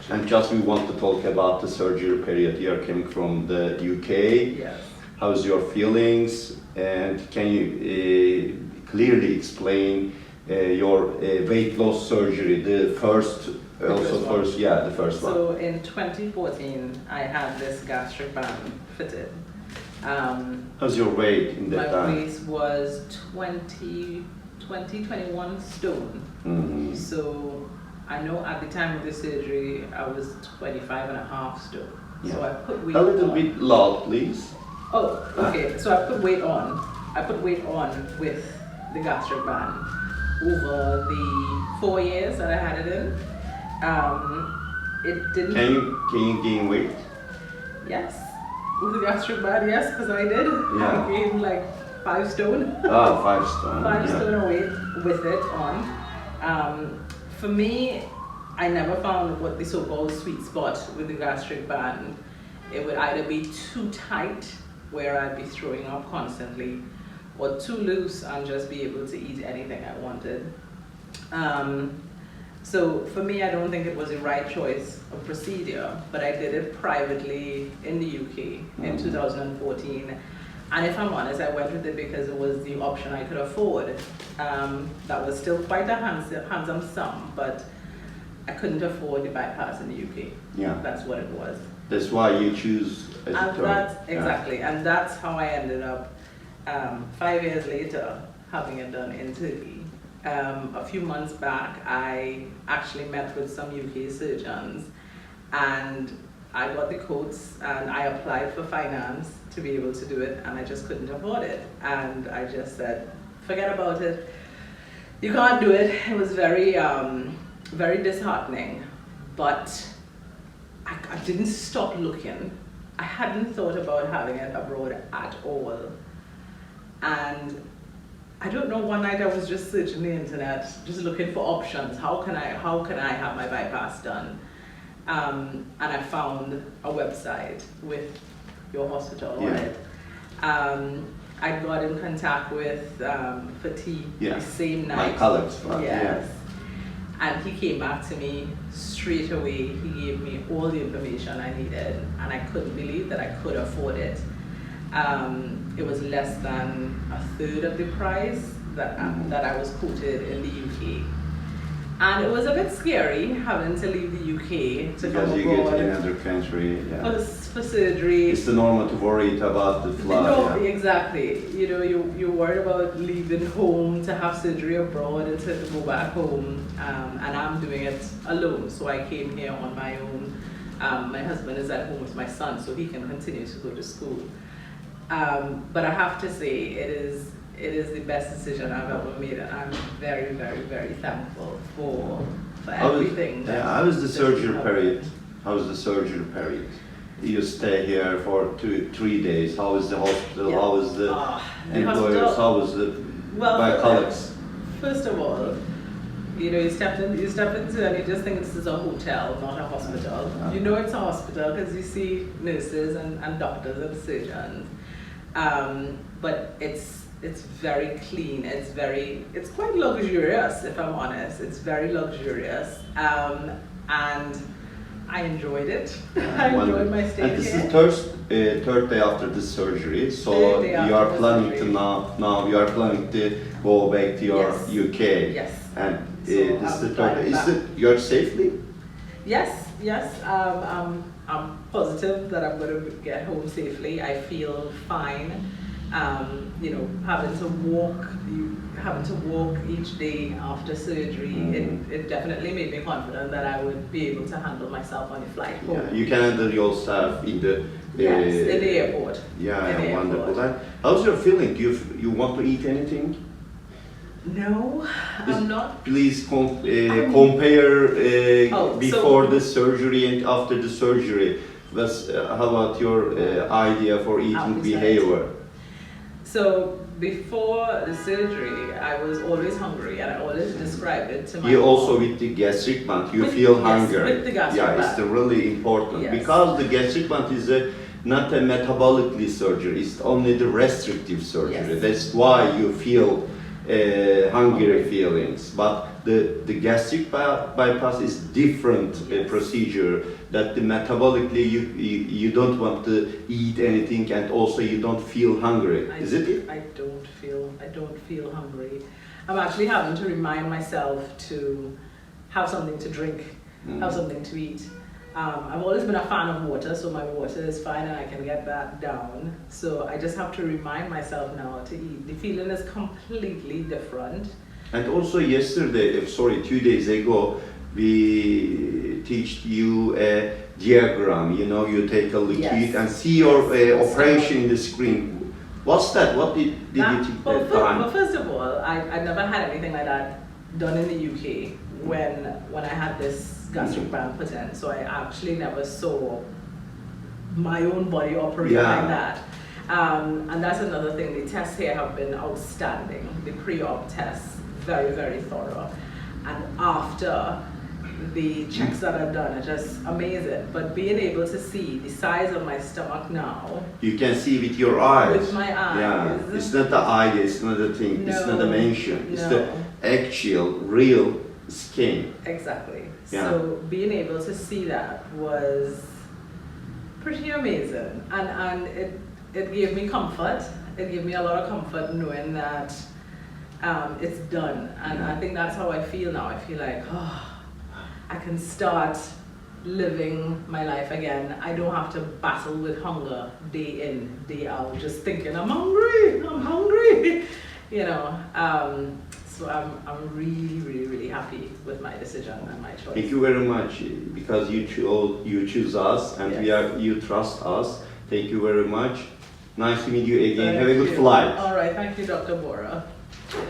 And just we want to talk about the surgery period. You are coming from the UK. Yes. How's your feelings? And can you clearly explain your weight loss surgery, the first one. The first one. So in 2014, I had this gastric band fitted. How's your weight in that time? My weight was 21 stone. Mm-hmm. So I know at the time of the surgery, I was 25 and a half stone. Yeah. So I put weight A little on. bit loud, please. Oh, okay. So I put weight on. I put weight on with the gastric band over the 4 years that I had it in. It didn't. Can you gain weight? Yes. With the gastric band, yes, because I did. Yeah. I gained like 5 stone. 5 stone. 5 yeah. stone of weight with it on. For me, I never found what the so-called sweet spot with the gastric band. It would either be too tight, where I'd be throwing up constantly, or too loose and just be able to eat anything I wanted. So for me, I don't think it was the right choice of procedure, but I did it privately in the UK in 2014. And if I'm honest, I went with it because it was the option I could afford. That was still quite a handsome sum, but I couldn't afford the bypass in the UK. Yeah. That's what it was. That's why you choose as a And third. that's exactly, and that's how I ended up 5 years later having it done in Turkey. A few months back, I actually met with some UK surgeons, and I got the quotes and I applied for finance to be able to do it, and I just couldn't afford it. And I just said, forget about it. You can't do it. It was very, very disheartening, but I didn't stop looking. I hadn't thought about having it abroad at all. And I don't know, one night I was just searching the internet, just looking for options. How can I have my bypass done? And I found a website with your hospital on it. I got in contact with Fatih the same night. My colleagues. Yes. And he came back to me straight away. He gave me all the information I needed, and I couldn't believe that I could afford it. It was less than a third of the price that I was quoted in the UK. And it was a bit scary having to leave the UK to come Because you abroad get in another country. Yeah. for surgery. It's the normal to worry about the flight. No, exactly. You know, you're worried about leaving home to have surgery abroad and to go back home. And I'm doing it alone, so I came here on my own. My husband is at home with my son, so he can continue to go to school. But I have to say, it is the best decision I've ever made, and I'm very, very, very thankful for everything. How was the surgery period? How was the surgery period? You stay here for 3 days. How was the hospital? Yeah. How was the employers? Hospital, How was the colleagues? First of all, you know, you step into and you just think this is a hotel, not a hospital. You know it's a hospital because you see nurses and doctors and surgeons. But it's very clean. It's quite luxurious, if I'm honest. It's very luxurious, and I enjoyed it. I enjoyed my stay here. And this is third day after the surgery, so you are planning to now you are planning to go back to your UK. Yes. And So this is the third day. Is it you're safely? Yes. I'm positive that I'm going to get home safely. I feel fine. You know, having to walk each day after surgery, it definitely made me confident that I would be able to handle myself on the flight home. Yeah, you can handle yourself in the in the airport. Yeah, wonderful. And how's your feeling? You want to eat anything? No, I'm not. Please compare before the surgery and after the surgery. How about your idea for eating behavior? So before the surgery, I was always hungry, and I always described it to my You mom. also with the gastric band, you feel hunger. With the gastric band. It's really important because the gastric band is not a metabolically surgery. It's only the restrictive surgery. Yes. That's why you feel hungry feelings. But the gastric bypass is different procedure, that the metabolically you don't want to eat anything, and also you don't feel hungry. Is it? I don't feel hungry. I'm actually having to remind myself to have something to drink, have something to eat. I've always been a fan of water, so my water is fine and I can get that down. So I just have to remind myself now to eat. The feeling is completely different. And also yesterday, 2 days ago, we teach you a diagram. You know, you take a liquid and see your operation in the screen. What's that? What did you think that time? Well, first of all, I never had anything like that done in the UK when I had this gastric band put in. So I actually never saw my own body operate like that. And that's another thing. The tests here have been outstanding. The pre-op tests, very, very thorough. And after, the checks that are done are just amazing. But being able to see the size of my stomach now. You can see with your eyes. With my eyes. Yeah, it's not the idea, it's not the thing, No, it's not the mention. It's no. the actual, real skin. Exactly. Yeah. So being able to see that was pretty amazing. And it gave me comfort. It gave me a lot of comfort knowing that it's done. And I think that's how I feel now. I feel like, I can start living my life again. I don't have to battle with hunger day in, day out, just thinking, I'm hungry, you know. So I'm really, really, really happy with my decision and my choice. Thank you very much, because you choose us, and you trust us. Thank you very much. Nice to meet you again. Have a good flight. All right, thank you, Dr. Bora.